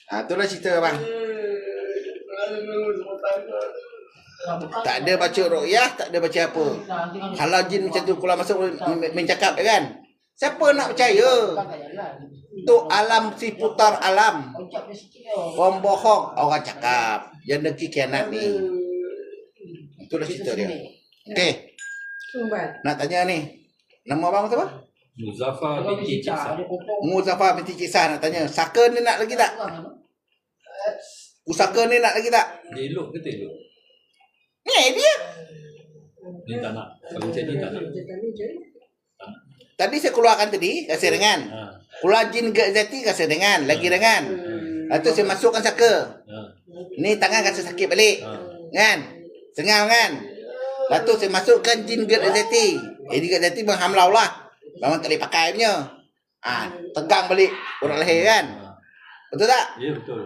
Itulah cerita bang. Tak ada baca ruqyah, tak ada baca apa. Kalau jin macam tu keluar masuk mencakap kan. Siapa nak percaya? Tu alam si putar alam. Orang bohong, orang cakap. Yang dengki kianat ni. Itulah cerita dia. Okey. Nak tanya ni. Nama abang apa? Muzaffar binti Ciksa. Muzaffar binti Ciksa nak tanya. Saka ni nak lagi tak? Pusaka ni nak lagi tak? Dia elok ke tak elok? Ni dia. Dia tak nak. Kalau macam ni tak nak. Tadi saya keluarkan tadi, kasih dengan. Keluar jin Zati kasih dengan. Lagi dengan. Lepas tu saya masukkan saka. Ni tangan kasih sakit balik. Kan? Sengal kan? Lepas tu saya masukkan jin Zati. Jin Zati menghamlau lah. Memang tak boleh pakai punya. Tegang balik orang leher kan? Betul tak? Ya betul.